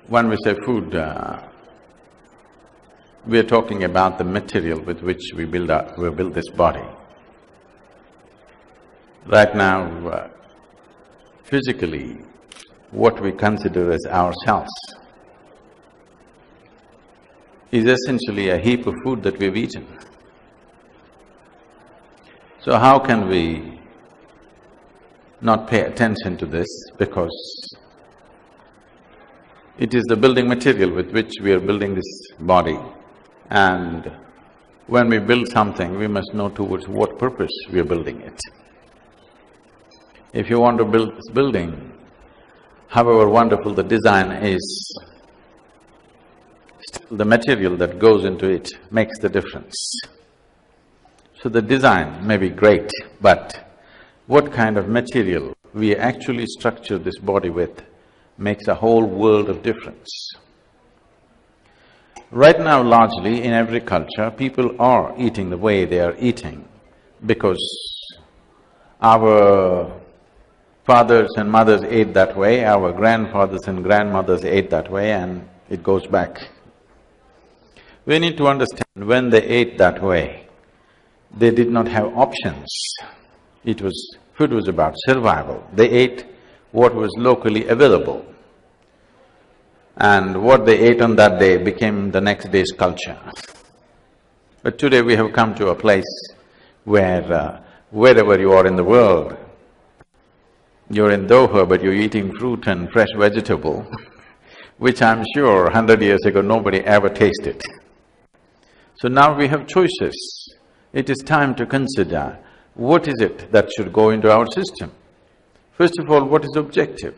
when we say food, we are talking about the material with which we build this body. Right now, physically, what we consider as ourselves is essentially a heap of food that we've eaten. So how can we not pay attention to this? Because it is the building material with which we are building this body, and when we build something, we must know towards what purpose we are building it. If you want to build this building, however wonderful the design is, still the material that goes into it makes the difference. So the design may be great, but what kind of material we actually structure this body with makes a whole world of difference. Right now, largely in every culture, people are eating the way they are eating because our fathers and mothers ate that way, our grandfathers and grandmothers ate that way, and it goes back. We need to understand, when they ate that way, they did not have options. Food was about survival. They ate what was locally available, and what they ate on that day became the next day's culture. But today we have come to a place where wherever you are in the world, you're in Doha but you're eating fruit and fresh vegetable, which I'm sure 100 years ago nobody ever tasted. So now we have choices. It is time to consider what is it that should go into our system. First of all, what is objective?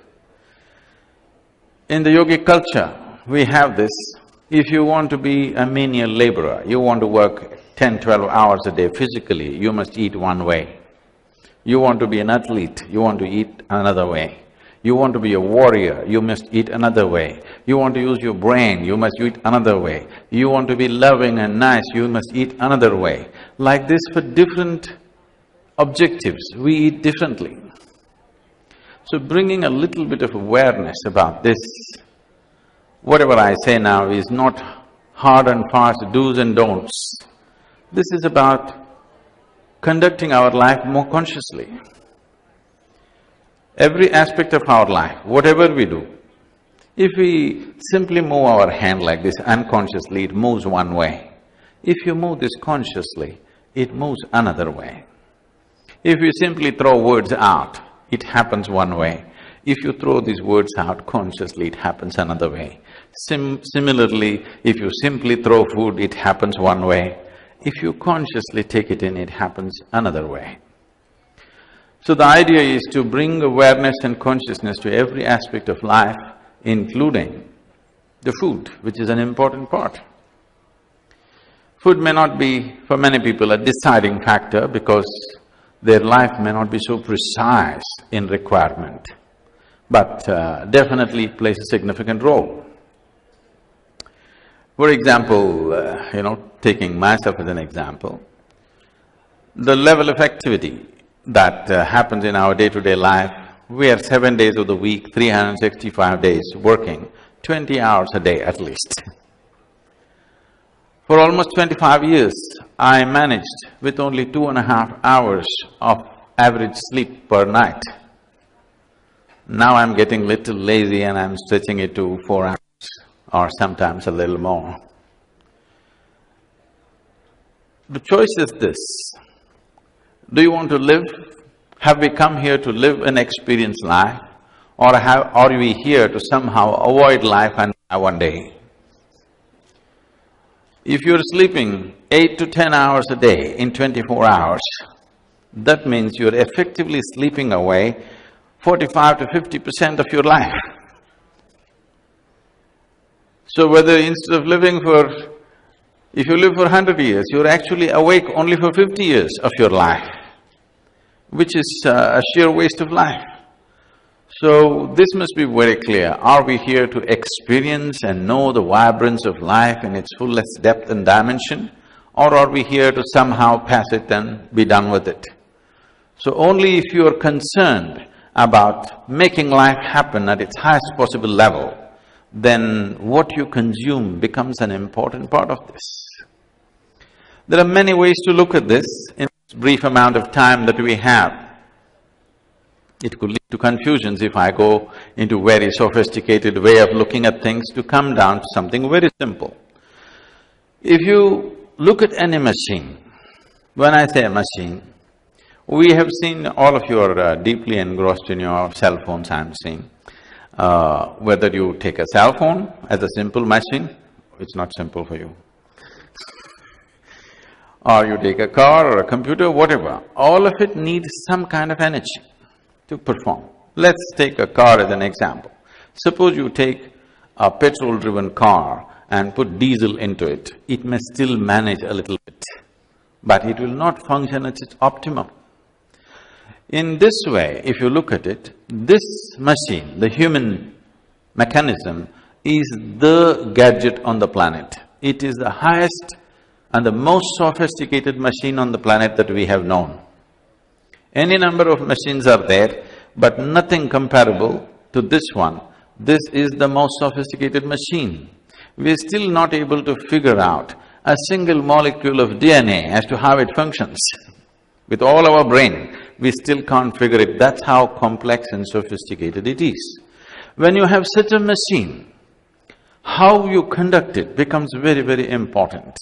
In the yogic culture, we have this, if you want to be a menial laborer, you want to work 10, 12 hours a day physically, you must eat one way. You want to be an athlete, you want to eat another way. You want to be a warrior, you must eat another way. You want to use your brain, you must eat another way. You want to be loving and nice, you must eat another way. Like this, for different objectives, we eat differently. So bringing a little bit of awareness about this, whatever I say now is not hard and fast do's and don'ts. This is about conducting our life more consciously. Every aspect of our life, whatever we do, if we simply move our hand like this unconsciously, it moves one way. If you move this consciously, it moves another way. If you simply throw words out, it happens one way. If you throw these words out consciously, it happens another way. Similarly, if you simply throw food, it happens one way. If you consciously take it in, it happens another way. So the idea is to bring awareness and consciousness to every aspect of life, including the food, which is an important part. Food may not be, for many people, a deciding factor because their life may not be so precise in requirement, but definitely it plays a significant role. For example, taking myself as an example, the level of activity that happens in our day-to-day life, we are 7 days of the week, 365 days working, 20 hours a day at least. For almost 25 years, I managed with only 2.5 hours of average sleep per night. Now I'm getting little lazy and I'm stretching it to 4 hours or sometimes a little more. The choice is this: do you want to live? Have we come here to live and experience life, or are we here to somehow avoid life and die one day? If you're sleeping 8 to 10 hours a day in 24 hours, that means you're effectively sleeping away 45 to 50% of your life. So whether instead of living if you live for 100 years, you're actually awake only for 50 years of your life, which is a sheer waste of life. So this must be very clear. Are we here to experience and know the vibrance of life in its fullest depth and dimension, or are we here to somehow pass it and be done with it? So only if you are concerned about making life happen at its highest possible level, then what you consume becomes an important part of this. There are many ways to look at this in this brief amount of time that we have. It could lead to confusions if I go into very sophisticated way of looking at things to come down to something very simple. If you look at any machine, when I say a machine, we have seen, all of you are deeply engrossed in your cell phones, I'm seeing. Whether you take a cell phone as a simple machine, it's not simple for you. Or you take a car or a computer, whatever, all of it needs some kind of energy to perform. Let's take a car as an example. Suppose you take a petrol-driven car and put diesel into it, it may still manage a little bit, but it will not function at its optimum. In this way, if you look at it, this machine, the human mechanism, is the gadget on the planet. It is the highest and the most sophisticated machine on the planet that we have known. Any number of machines are there, but nothing comparable to this one. This is the most sophisticated machine. We're still not able to figure out a single molecule of DNA as to how it functions. With all our brain, we still can't figure it. That's how complex and sophisticated it is. When you have such a machine, how you conduct it becomes very, very important.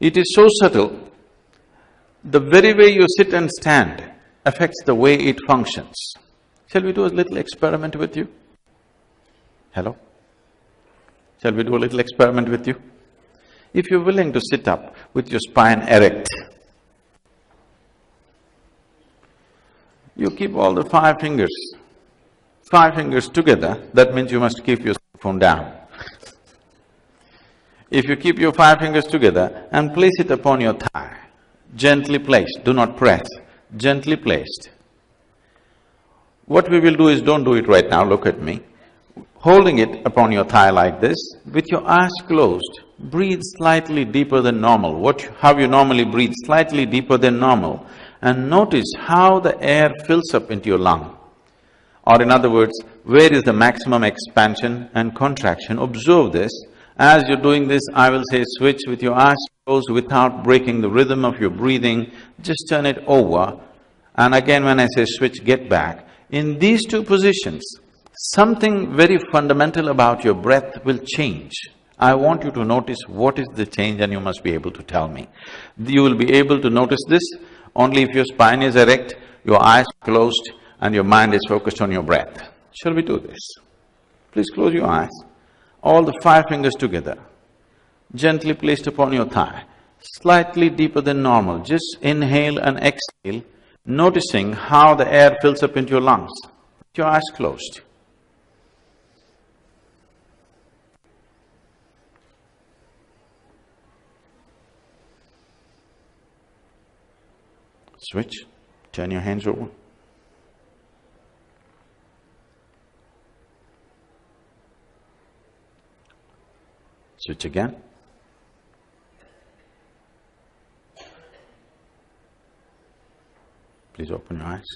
It is so subtle, the very way you sit and stand affects the way it functions. Shall we do a little experiment with you? Hello? Shall we do a little experiment with you? If you're willing to sit up with your spine erect, you keep all the five fingers together, that means you must keep your phone down. If you keep your five fingers together and place it upon your thigh, gently placed, do not press, gently placed. What we will do is, don't do it right now, look at me. Holding it upon your thigh like this, with your eyes closed, breathe slightly deeper than normal. How you normally breathe, slightly deeper than normal, and notice how the air fills up into your lung. Or in other words, where is the maximum expansion and contraction? Observe this. As you're doing this, I will say switch with your eyes closed without breaking the rhythm of your breathing, just turn it over. And again when I say switch, get back. In these two positions, something very fundamental about your breath will change. I want you to notice what is the change and you must be able to tell me. You will be able to notice this only if your spine is erect, your eyes closed and your mind is focused on your breath. Shall we do this? Please close your eyes. All the five fingers together, gently placed upon your thigh, slightly deeper than normal. Just inhale and exhale, noticing how the air fills up into your lungs. Your eyes closed. Switch, turn your hands over. Switch again. Please open your eyes.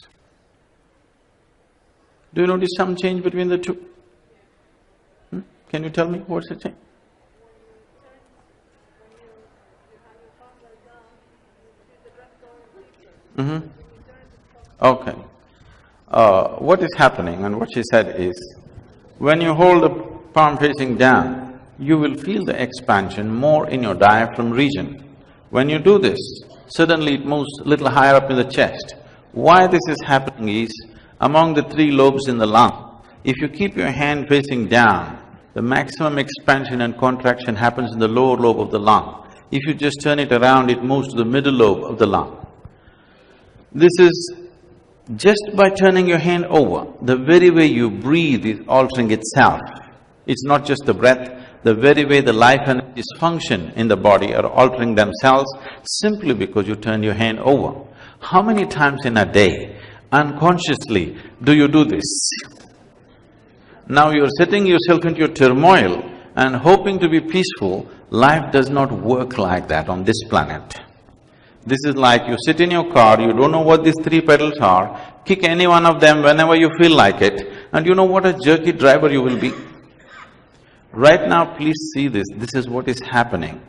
Do you notice some change between the two? Can you tell me what's the change? Okay. What is happening and what she said is, when you hold the palm facing down, you will feel the expansion more in your diaphragm region. When you do this, suddenly it moves a little higher up in the chest. Why this is happening is, among the three lobes in the lung, if you keep your hand facing down, the maximum expansion and contraction happens in the lower lobe of the lung. If you just turn it around, it moves to the middle lobe of the lung. This is just by turning your hand over, the very way you breathe is altering itself. It's not just the breath, the very way the life energies function in the body are altering themselves simply because you turn your hand over. How many times in a day, unconsciously, do you do this? Now you're setting yourself into your turmoil and hoping to be peaceful. Life does not work like that on this planet. This is like you sit in your car, you don't know what these three pedals are, kick any one of them whenever you feel like it, and you know what a jerky driver you will be. Right now, please see this is what is happening.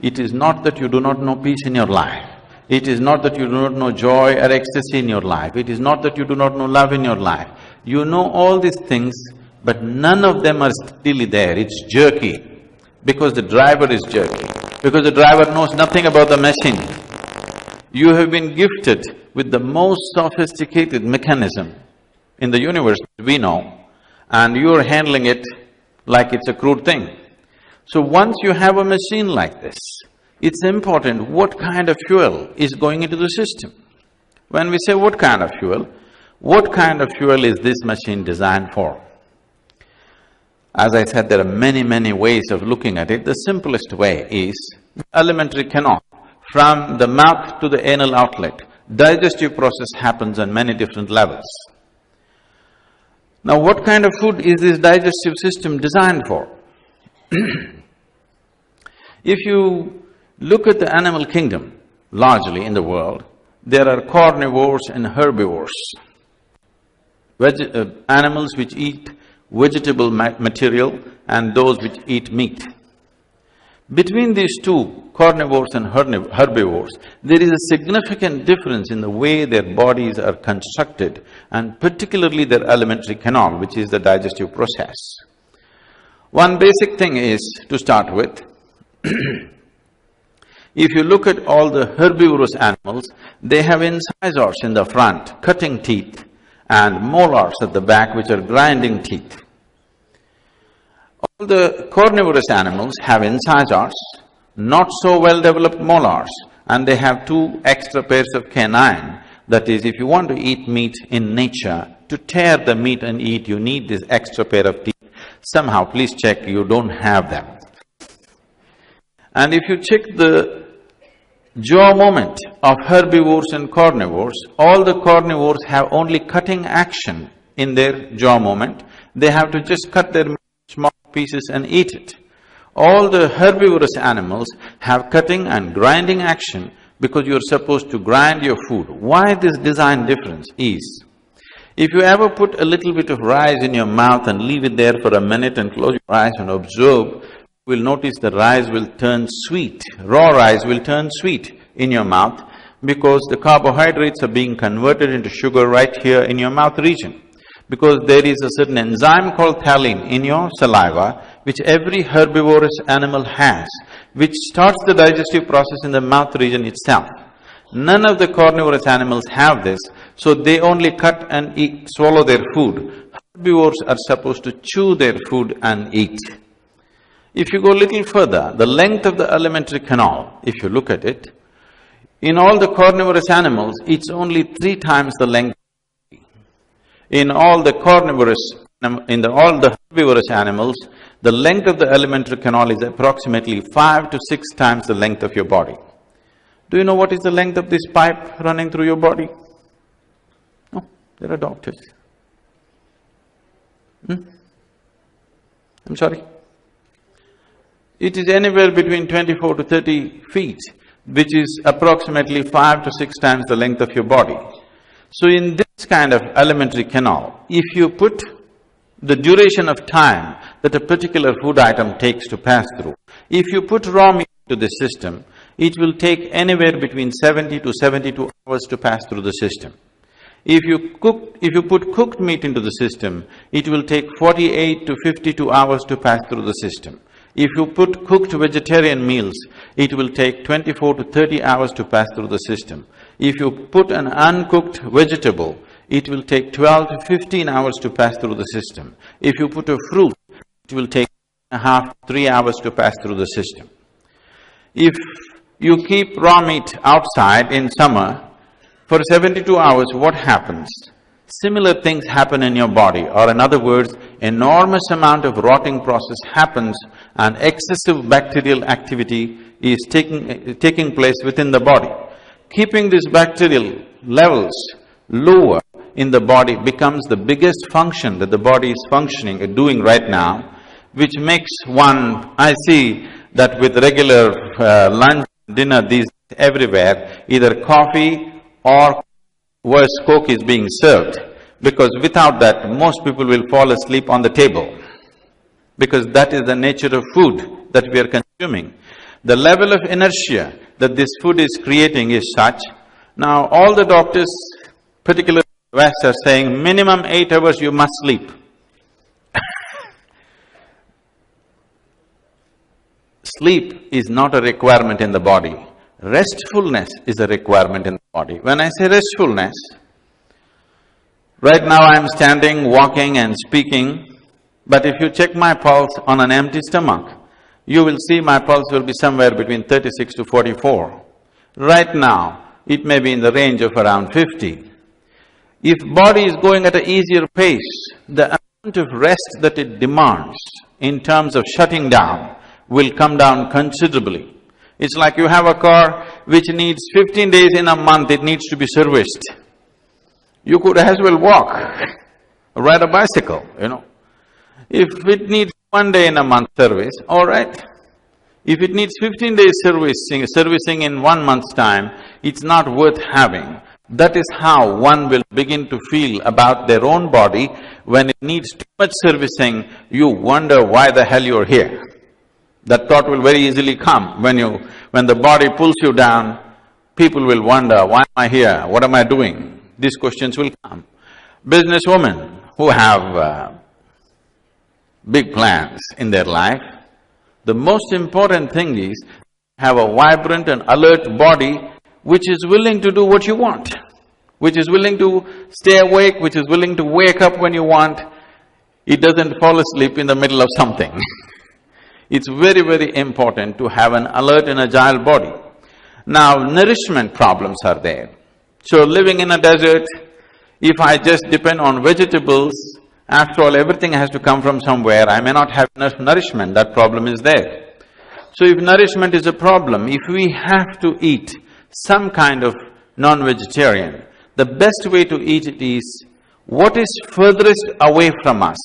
It is not that you do not know peace in your life. It is not that you do not know joy or ecstasy in your life. It is not that you do not know love in your life. You know all these things, but none of them are steadily there. It's jerky, because the driver is jerky, because the driver knows nothing about the machine. You have been gifted with the most sophisticated mechanism in the universe we know, and you're handling it like it's a crude thing. So once you have a machine like this, it's important what kind of fuel is going into the system. When we say what kind of fuel is this machine designed for? As I said, there are many ways of looking at it. The simplest way is alimentary canal. From the mouth to the anal outlet, digestive process happens on many different levels. Now, what kind of food is this digestive system designed for? If you look at the animal kingdom, largely in the world, there are carnivores and herbivores. Animals which eat vegetable material and those which eat meat. Between these two, carnivores and herbivores, there is a significant difference in the way their bodies are constructed, and particularly their alimentary canal, which is the digestive process. One basic thing is, to start with, if you look at all the herbivorous animals, they have incisors in the front, cutting teeth, and molars at the back, which are grinding teeth. All the carnivorous animals have incisors, not so well-developed molars, and they have two extra pairs of canine. That is, if you want to eat meat in nature, to tear the meat and eat, you need this extra pair of teeth. Somehow, please check, you don't have them. And if you check the jaw movement of herbivores and carnivores, all the carnivores have only cutting action in their jaw movement. They have to just cut their small pieces and eat it. All the herbivorous animals have cutting and grinding action because you're supposed to grind your food. Why this design difference is, if you ever put a little bit of rice in your mouth and leave it there for a minute and close your eyes and observe, you will notice the rice will turn sweet. Raw rice will turn sweet in your mouth because the carbohydrates are being converted into sugar right here in your mouth region. Because there is a certain enzyme called phthalate in your saliva, which every herbivorous animal has, which starts the digestive process in the mouth region itself. None of the carnivorous animals have this, so they only cut and eat, swallow their food. Herbivores are supposed to chew their food and eat. If you go a little further, the length of the alimentary canal, if you look at it, in all the carnivorous animals, it's only 3 times the length. In all the herbivorous animals, the length of the alimentary canal is approximately 5 to 6 times the length of your body. Do you know what is the length of this pipe running through your body? No, there are doctors. I'm sorry? It is anywhere between 24 to 30 feet, which is approximately 5 to 6 times the length of your body. So in this kind of alimentary canal, if you put the duration of time that a particular food item takes to pass through, if you put raw meat into the system, it will take anywhere between 70 to 72 hours to pass through the system. If you put cooked meat into the system, it will take 48 to 52 hours to pass through the system. If you put cooked vegetarian meals, it will take 24 to 30 hours to pass through the system. If you put an uncooked vegetable, it will take 12 to 15 hours to pass through the system. If you put a fruit, it will take 2.5 to 3 hours to pass through the system. If you keep raw meat outside in summer, for 72 hours, what happens? Similar things happen in your body, or in other words, enormous amount of rotting process happens and excessive bacterial activity is taking place within the body. Keeping these bacterial levels lower in the body becomes the biggest function that the body is functioning and doing right now, which makes one… I see that with regular lunch, dinner these everywhere, either coffee or worse, Coke is being served, because without that, most people will fall asleep on the table. because that is the nature of food that we are consuming. The level of inertia that this food is creating is such. Now, all the doctors, particularly in the West, are saying minimum 8 hours you must sleep. Sleep is not a requirement in the body. Restfulness is a requirement in the body. When I say restfulness, right now I'm standing, walking and speaking, but if you check my pulse on an empty stomach, you will see my pulse will be somewhere between 36 to 44. Right now, it may be in the range of around 50. If body is going at an easier pace, the amount of rest that it demands in terms of shutting down will come down considerably. It's like you have a car which needs 15 days in a month, it needs to be serviced. You could as well walk, ride a bicycle, you know. If it needs 1 day in a month service, all right. If it needs 15 days servicing in 1 month's time, it's not worth having. That is how one will begin to feel about their own body. When it needs too much servicing, you wonder why the hell you're here. That thought will very easily come. When the body pulls you down, people will wonder, why am I here? What am I doing? These questions will come. Businesswomen who have big plans in their life, the most important thing is have a vibrant and alert body which is willing to do what you want, which is willing to stay awake, which is willing to wake up when you want. It doesn't fall asleep in the middle of something. It's very, very important to have an alert and agile body. Now, nourishment problems are there. So living in a desert, if I just depend on vegetables, after all, everything has to come from somewhere, I may not have enough nourishment, that problem is there. So if nourishment is a problem, if we have to eat some kind of non-vegetarian, the best way to eat it is what is furthest away from us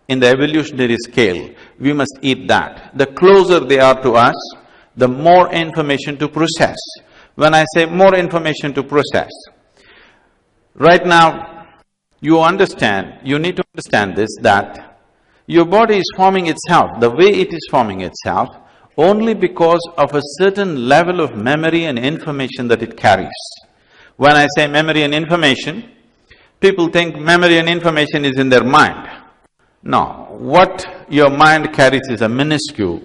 in the evolutionary scale, we must eat that. The closer they are to us, the more information to process. When I say more information to process, right now, you need to understand this, that your body is forming itself, the way it is forming itself, only because of a certain level of memory and information that it carries. When I say memory and information, people think memory and information is in their mind. No, what your mind carries is a minuscule.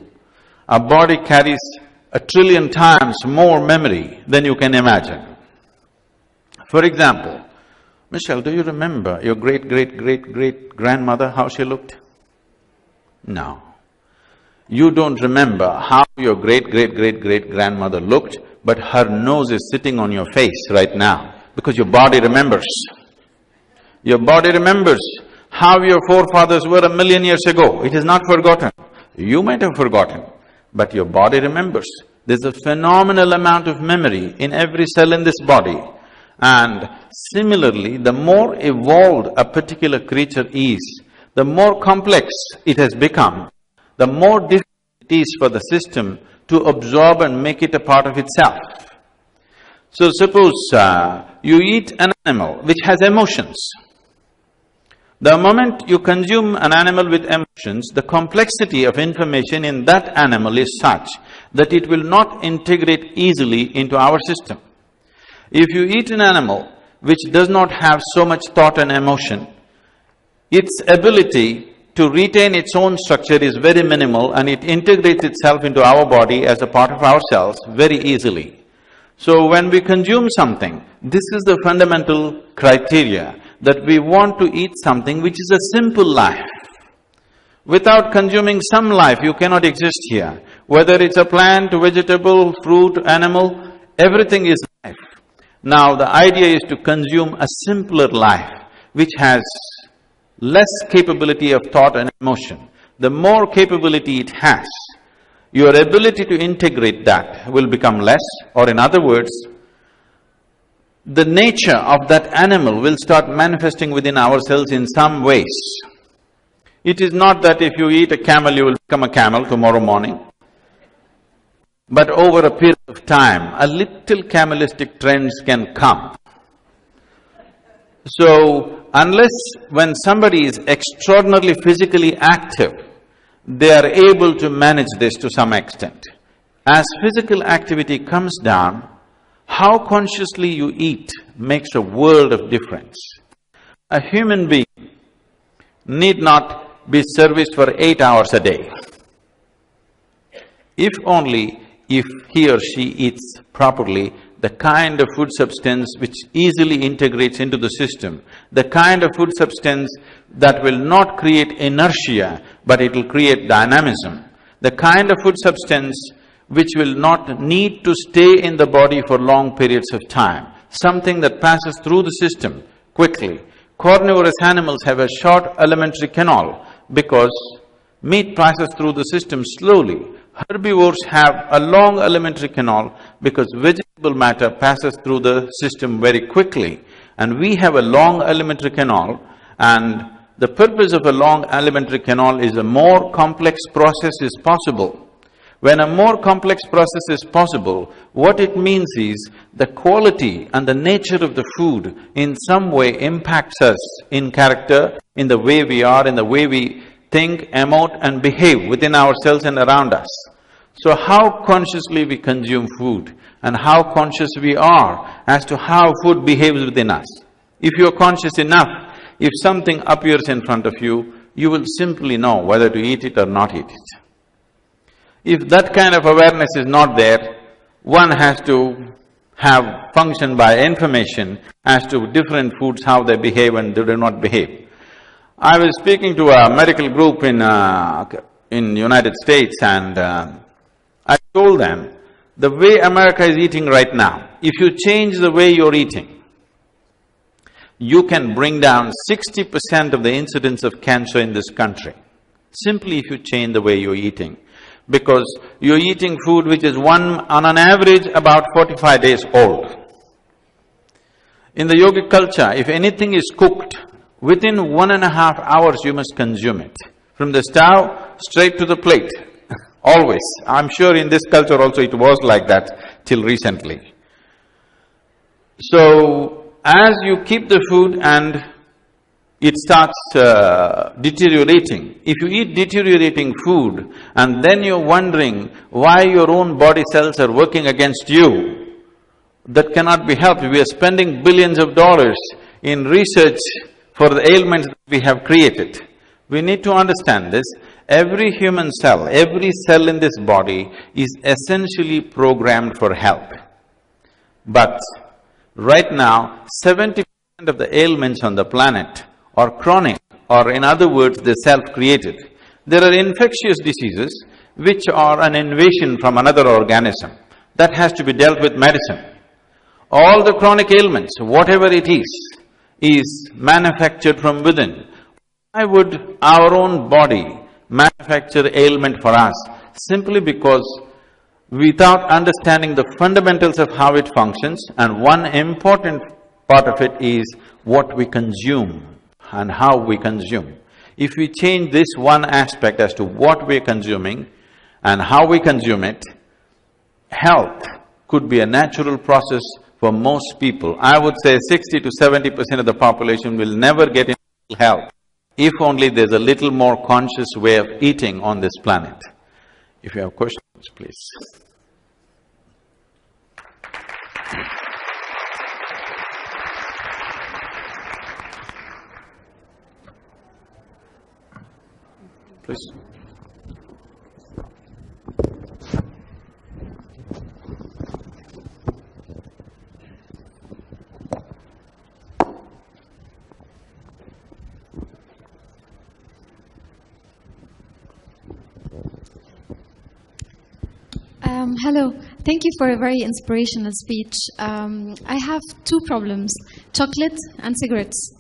A body carries 1 trillion times more memory than you can imagine. For example, Michelle, do you remember your great-great-great-great-grandmother, how she looked? No. You don't remember how your great-great-great-great-grandmother looked, but her nose is sitting on your face right now, because your body remembers. Your body remembers how your forefathers were 1,000,000 years ago. It is not forgotten. You might have forgotten, but your body remembers. There's a phenomenal amount of memory in every cell in this body. And similarly, the more evolved a particular creature is, the more complex it has become, the more difficult it is for the system to absorb and make it a part of itself. So suppose you eat an animal which has emotions. The moment you consume an animal with emotions, the complexity of information in that animal is such that it will not integrate easily into our system. If you eat an animal which does not have so much thought and emotion, its ability to retain its own structure is very minimal and it integrates itself into our body as a part of ourselves very easily. So when we consume something, this is the fundamental criteria, that we want to eat something which is a simple life. Without consuming some life, you cannot exist here. Whether it's a plant, vegetable, fruit, animal, everything is life. Now, the idea is to consume a simpler life, which has less capability of thought and emotion. The more capability it has, your ability to integrate that will become less, or in other words, the nature of that animal will start manifesting within ourselves in some ways. It is not that if you eat a camel, you will become a camel tomorrow morning. But over a period of time, a little camalistic trends can come. So, unless when somebody is extraordinarily physically active, they are able to manage this to some extent. As physical activity comes down, how consciously you eat makes a world of difference. A human being need not be serviced for 8 hours a day. If only if he or she eats properly, the kind of food substance which easily integrates into the system, the kind of food substance that will not create inertia, but it will create dynamism, the kind of food substance which will not need to stay in the body for long periods of time, something that passes through the system quickly. Carnivorous animals have a short alimentary canal because meat passes through the system slowly. Herbivores have a long alimentary canal because vegetable matter passes through the system very quickly. And we have a long alimentary canal, and the purpose of a long alimentary canal is a more complex process is possible. When a more complex process is possible, what it means is the quality and the nature of the food in some way impacts us in character, in the way we are, in the way we think, emote and behave within ourselves and around us. So how consciously we consume food and how conscious we are as to how food behaves within us. If you're conscious enough, if something appears in front of you, you will simply know whether to eat it or not eat it. If that kind of awareness is not there, one has to have function by information as to different foods, how they behave and they do not behave. I was speaking to a medical group in United States, and I told them, the way America is eating right now, if you change the way you're eating, you can bring down 60% of the incidence of cancer in this country, simply if you change the way you're eating. Because you're eating food which is on an average about 45 days old. In the yogic culture, if anything is cooked, within 1.5 hours you must consume it. From the stove, straight to the plate, always. I'm sure in this culture also it was like that till recently. So, as you keep the food and it starts deteriorating. If you eat deteriorating food and then you're wondering why your own body cells are working against you, that cannot be helped. We are spending billions of dollars in research for the ailments that we have created. We need to understand this. Every human cell, every cell in this body is essentially programmed for health. But right now, 70% of the ailments on the planet are chronic, or in other words, they're self-created. There are infectious diseases which are an invasion from another organism. That has to be dealt with medicine. All the chronic ailments, whatever it is manufactured from within. Why would our own body manufacture ailment for us? Simply because without understanding the fundamentals of how it functions, and one important part of it is what we consume and how we consume. If we change this one aspect as to what we're consuming and how we consume it, health could be a natural process for most people. I would say 60 to 70% of the population will never get into health if only there's a little more conscious way of eating on this planet. If you have questions, please. Please. Hello. Thank you for a very inspirational speech. I have two problems, chocolate and cigarettes.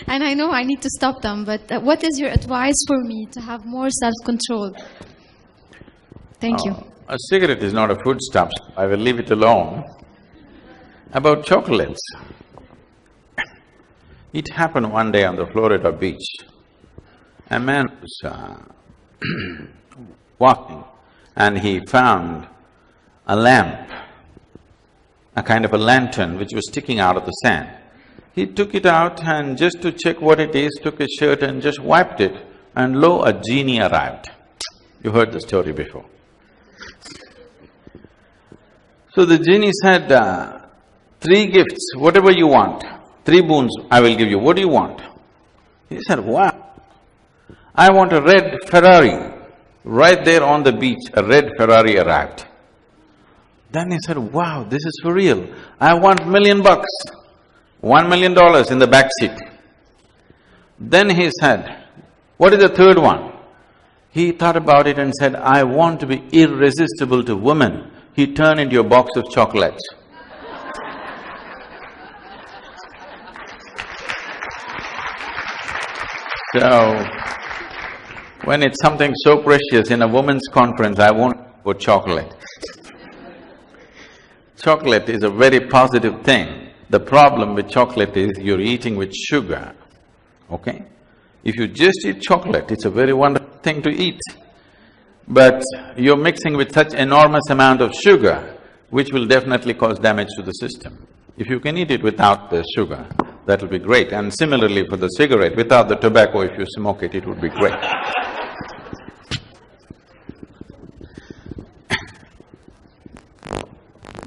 And I know I need to stop them, but what is your advice for me to have more self-control? Thank you. A cigarette is not a foodstuff, I will leave it alone. About chocolates, it happened one day on the Florida beach. A man was walking and he found a lamp, a kind of a lantern which was sticking out of the sand. He took it out and just to check what it is, took his shirt and just wiped it and lo, a genie arrived. You heard the story before. So the genie said, 3 gifts, whatever you want, 3 boons I will give you, what do you want? He said, wow, I want a red Ferrari. Right there on the beach, a red Ferrari arrived. Then he said, wow, this is for real. I want $1 million, $1 million in the back seat. Then he said, what is the third one? He thought about it and said, I want to be irresistible to women. He turned into a box of chocolates. So, when it's something so precious in a women's conference, I won't put chocolate. Chocolate is a very positive thing. The problem with chocolate is you're eating with sugar, okay? If you just eat chocolate, it's a very wonderful thing to eat. But you're mixing with such enormous amount of sugar, which will definitely cause damage to the system. If you can eat it without the sugar, that'll be great. And similarly for the cigarette, without the tobacco, if you smoke it, it would be great.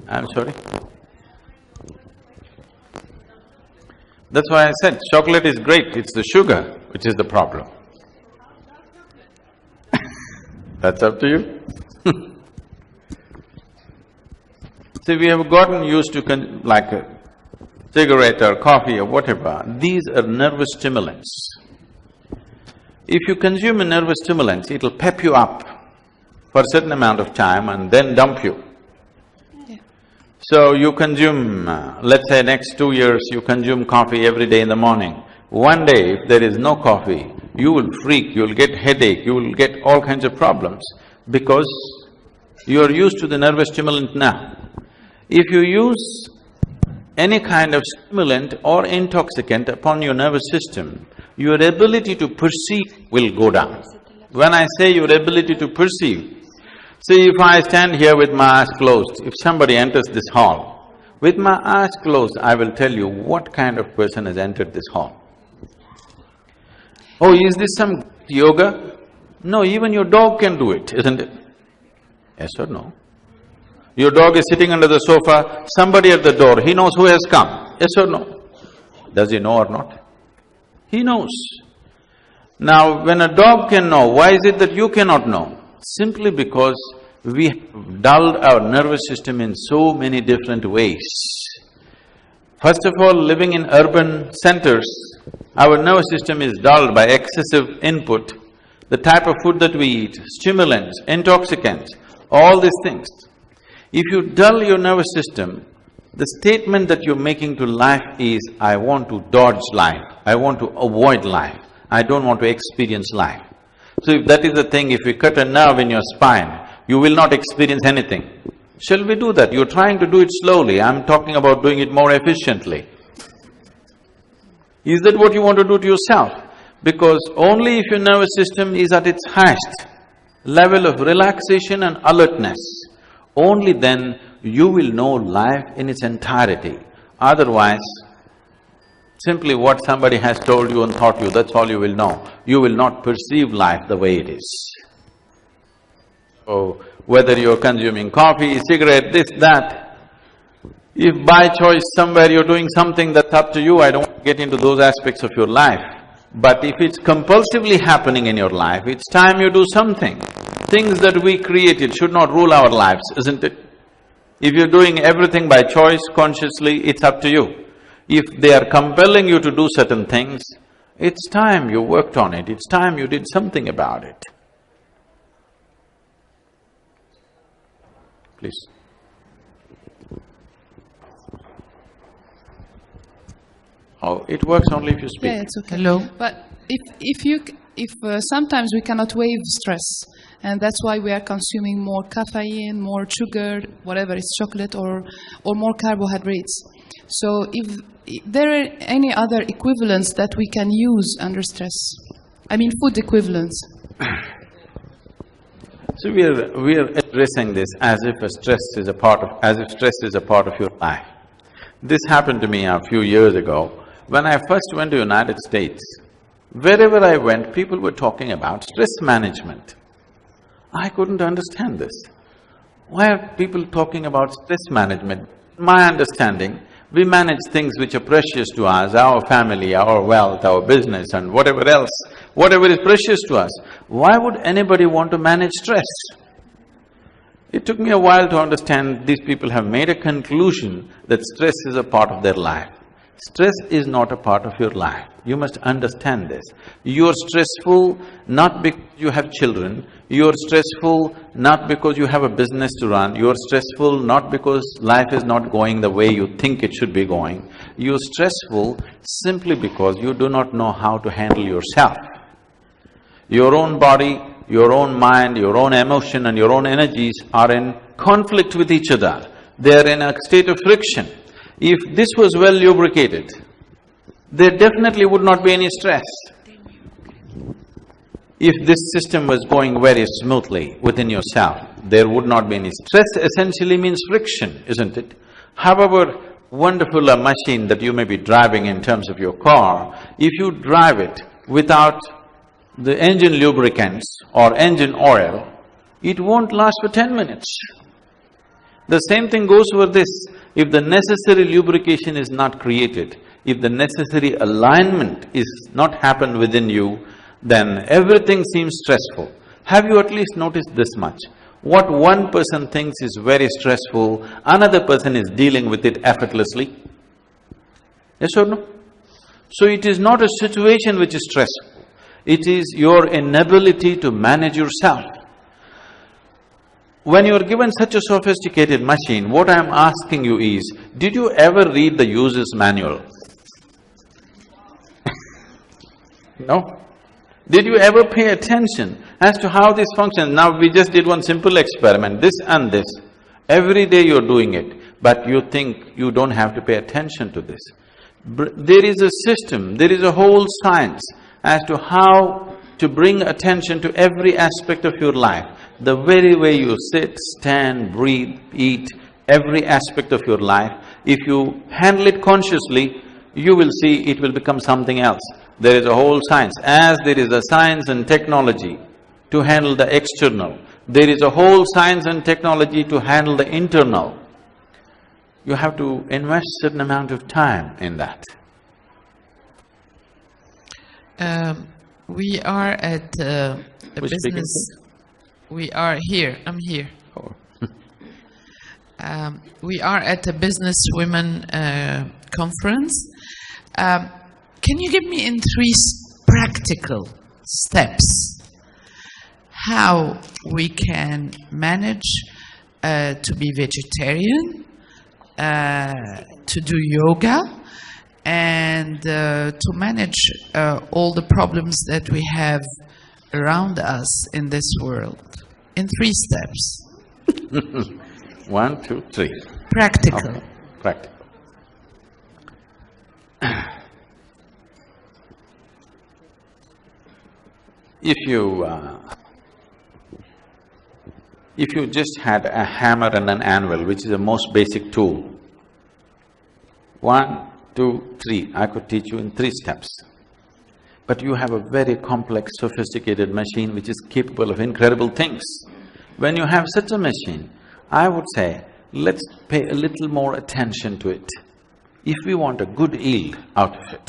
I'm sorry? That's why I said chocolate is great, it's the sugar which is the problem. That's up to you. See, we have gotten used to like a cigarette or coffee or whatever, these are nervous stimulants. If you consume a nervous stimulant, it'll pep you up for a certain amount of time and then dump you. So you consume, let's say next 2 years, you consume coffee every day in the morning. One day, if there is no coffee, you will freak, you will get headache, you will get all kinds of problems because you are used to the nervous stimulant now. If you use any kind of stimulant or intoxicant upon your nervous system, your ability to perceive will go down. When I say your ability to perceive, see, if I stand here with my eyes closed, if somebody enters this hall, with my eyes closed, I will tell you what kind of person has entered this hall. Oh, is this some yoga? No, even your dog can do it, isn't it? Yes or no? Your dog is sitting under the sofa, somebody at the door, he knows who has come, yes or no? Does he know or not? He knows. Now, when a dog can know, why is it that you cannot know? Simply because we have dulled our nervous system in so many different ways. First of all, living in urban centers, our nervous system is dulled by excessive input. The type of food that we eat, stimulants, intoxicants, all these things. If you dull your nervous system, the statement that you're making to life is, I want to dodge life, I want to avoid life, I don't want to experience life. So if that is the thing, if we cut a nerve in your spine, you will not experience anything. Shall we do that? You're trying to do it slowly, I'm talking about doing it more efficiently. Is that what you want to do to yourself? Because only if your nervous system is at its highest level of relaxation and alertness, only then you will know life in its entirety. Otherwise, simply what somebody has told you and taught you, that's all you will know. You will not perceive life the way it is. So, whether you're consuming coffee, cigarette, this, that, if by choice somewhere you're doing something that's up to you, I don't get into those aspects of your life. But if it's compulsively happening in your life, it's time you do something. Things that we created should not rule our lives, isn't it? If you're doing everything by choice, consciously, it's up to you. If they are compelling you to do certain things, it's time you worked on it, it's time you did something about it. Please. Oh, it works only if you speak. Yeah, it's okay. Hello. But if sometimes we cannot waive stress, and that's why we are consuming more caffeine, more sugar, whatever, it's chocolate or more carbohydrates. So if there are any other equivalents that we can use under stress, I mean food equivalents. So we are addressing this as if stress is a part of your life. This happened to me a few years ago. When I first went to United States, Wherever I went, people were talking about stress management. I couldn't understand this. Why are people talking about stress management? My understanding, we manage things which are precious to us, our family, our wealth, our business and whatever else, whatever is precious to us. Why would anybody want to manage stress? It took me a while to understand these people have made a conclusion that stress is a part of their life. Stress is not a part of your life. You must understand this. You're stressful not because you have children, you're stressful not because you have a business to run, you're stressful not because life is not going the way you think it should be going. You're stressful simply because you do not know how to handle yourself. Your own body, your own mind, your own emotion and your own energies are in conflict with each other. They're in a state of friction. If this was well lubricated, there definitely would not be any stress. If this system was going very smoothly within yourself, there would not be any stress. Essentially means friction, isn't it? However wonderful a machine that you may be driving in terms of your car, if you drive it without the engine lubricants or engine oil, it won't last for 10 minutes. The same thing goes for this. If the necessary lubrication is not created, if the necessary alignment is not happened within you, then everything seems stressful. Have you at least noticed this much? What one person thinks is very stressful, another person is dealing with it effortlessly? Yes or no? So it is not a situation which is stressful, it is your inability to manage yourself. When you are given such a sophisticated machine, what I am asking you is, did you ever read the user's manual? No? Did you ever pay attention as to how this functions? Now, we just did one simple experiment, this and this. Every day you're doing it, but you think you don't have to pay attention to this. There is a system, there is a whole science as to how to bring attention to every aspect of your life. The very way you sit, stand, breathe, eat, every aspect of your life, if you handle it consciously, you will see it will become something else. There is a whole science. As there is a science and technology to handle the external, there is a whole science and technology to handle the internal. You have to invest certain amount of time in that. We are at a Which business… We are here, I'm here. Oh. We are at a business women conference. Can you give me in three practical steps how we can manage to be vegetarian, to do yoga, and to manage all the problems that we have around us in this world? In three steps. 1, 2, 3. Practical. Okay. Practical. If you just had a hammer and an anvil, which is the most basic tool, 1, 2, 3, I could teach you in 3 steps. But you have a very complex, sophisticated machine which is capable of incredible things. When you have such a machine, I would say, let's pay a little more attention to it. If we want a good yield out of it.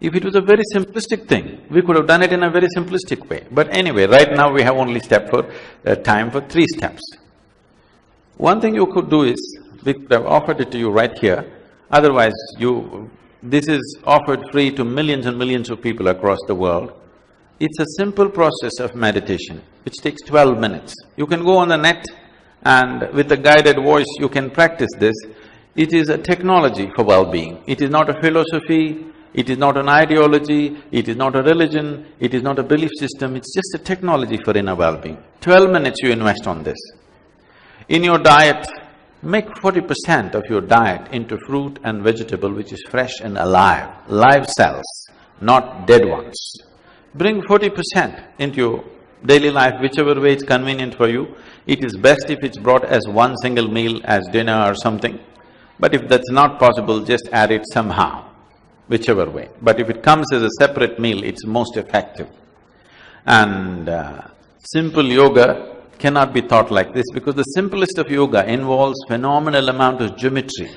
If it was a very simplistic thing, we could have done it in a very simplistic way. But anyway, right now we have only time for 3 steps. One thing you could do is, we could have offered it to you right here, otherwise this is offered free to millions and millions of people across the world. It's a simple process of meditation, which takes 12 minutes. You can go on the net and with a guided voice you can practice this. It is a technology for well-being. It is not a philosophy, it is not an ideology, it is not a religion, it is not a belief system, it's just a technology for inner well-being. 12 minutes you invest on this. In your diet, make 40% of your diet into fruit and vegetable which is fresh and alive, live cells, not dead ones. Bring 40% into your daily life, whichever way it's convenient for you. It is best if it's brought as one single meal, as dinner or something. But if that's not possible, just add it somehow. whichever way. But if it comes as a separate meal, it's most effective. And simple yoga cannot be taught like this because the simplest of yoga involves phenomenal amount of geometry.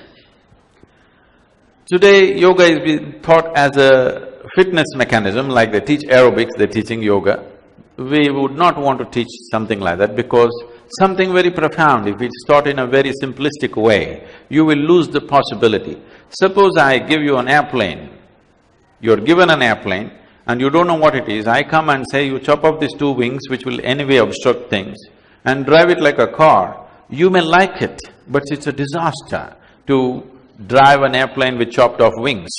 Today, yoga is being taught as a fitness mechanism, like they teach aerobics, they're teaching yoga. We would not want to teach something like that because something very profound, if it's taught in a very simplistic way, you will lose the possibility. Suppose I give you an airplane, you're given an airplane and you don't know what it is, I come and say, you chop off these two wings which will anyway obstruct things and drive it like a car, you may like it, but it's a disaster to drive an airplane with chopped off wings.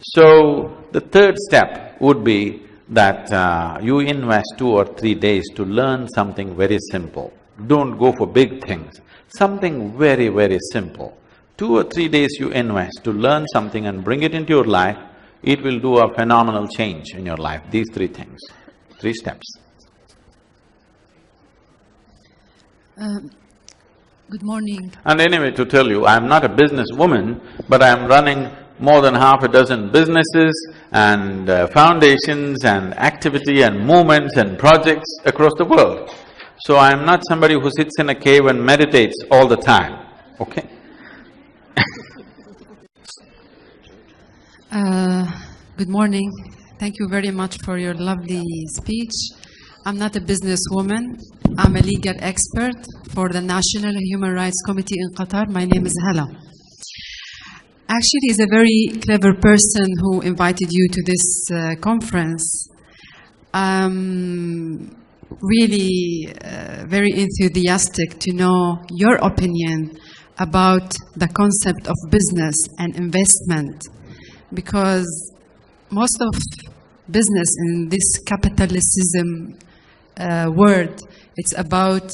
So, the third step would be that you invest 2 or 3 days to learn something very simple. Don't go for big things, something very, very simple. 2 or 3 days you invest to learn something and bring it into your life, it will do a phenomenal change in your life, these 3 things, 3 steps. Good morning. And anyway, to tell you, I'm not a businesswoman, but I'm running more than half a dozen businesses and foundations and activity and movements and projects across the world. So I'm not somebody who sits in a cave and meditates all the time, okay? Good morning. Thank you very much for your lovely speech. I'm not a businesswoman. I'm a legal expert for the National Human Rights Committee in Qatar. My name is Hala. Actually, he's a very clever person who invited you to this conference. Really very enthusiastic to know your opinion about the concept of business and investment, because most of business in this capitalism world, it's about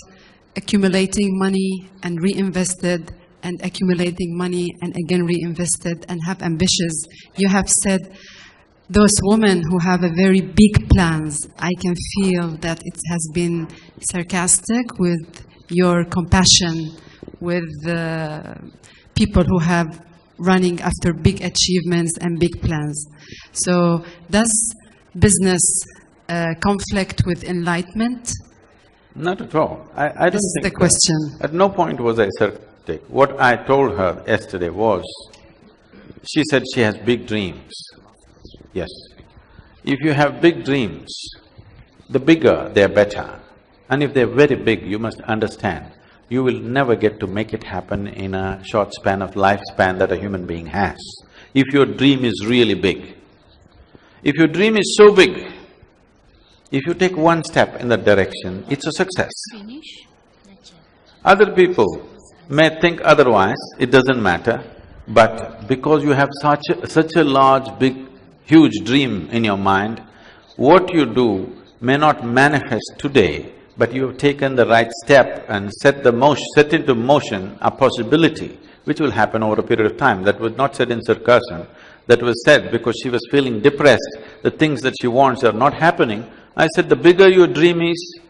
accumulating money and reinvested and accumulating money and again reinvested and have ambitions. You have said those women who have a very big plans, I can feel that it has been sarcastic with your compassion with people who have running after big achievements and big plans. So does business conflict with enlightenment? Not at all. I don't think… This is the question. At no point was I sarcastic. What I told her yesterday was, she said she has big dreams. Yes. If you have big dreams, the bigger, they're better. And if they're very big, you must understand, you will never get to make it happen in a short span of lifespan that a human being has. If your dream is really big. If your dream is so big, if you take one step in that direction, it's a success. Other people may think otherwise, it doesn't matter, but because you have such a large, big, huge dream in your mind, what you do may not manifest today, but you have taken the right step and set into motion a possibility which will happen over a period of time. That was not said in sarcasm, that was said because she was feeling depressed, the things that she wants are not happening. I said, the bigger your dream is,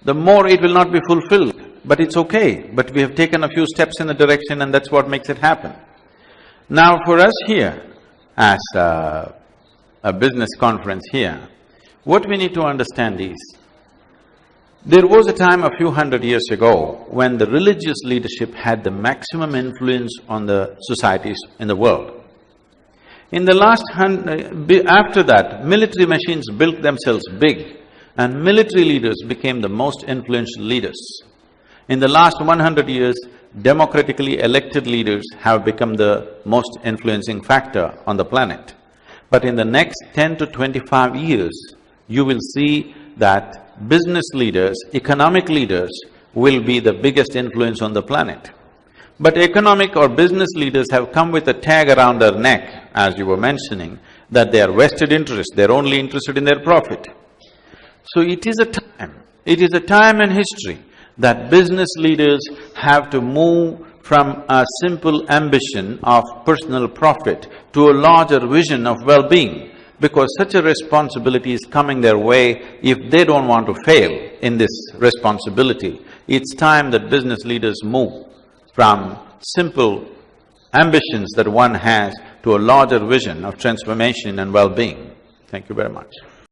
the more it will not be fulfilled, but it's okay. But we have taken a few steps in the direction and that's what makes it happen. Now for us here, as a business conference here, what we need to understand is, there was a time a few hundred years ago when the religious leadership had the maximum influence on the societies in the world. In the last after that, military machines built themselves big and military leaders became the most influential leaders. In the last 100 years, democratically elected leaders have become the most influencing factor on the planet. But in the next 10 to 25 years, you will see that business leaders, economic leaders will be the biggest influence on the planet. But economic or business leaders have come with a tag around their neck, as you were mentioning, that they are vested interest, they're only interested in their profit. So it is a time in history that business leaders have to move from a simple ambition of personal profit to a larger vision of well-being, because such a responsibility is coming their way if they don't want to fail in this responsibility. It's time that business leaders move from simple ambitions that one has to a larger vision of transformation and well-being. Thank you very much.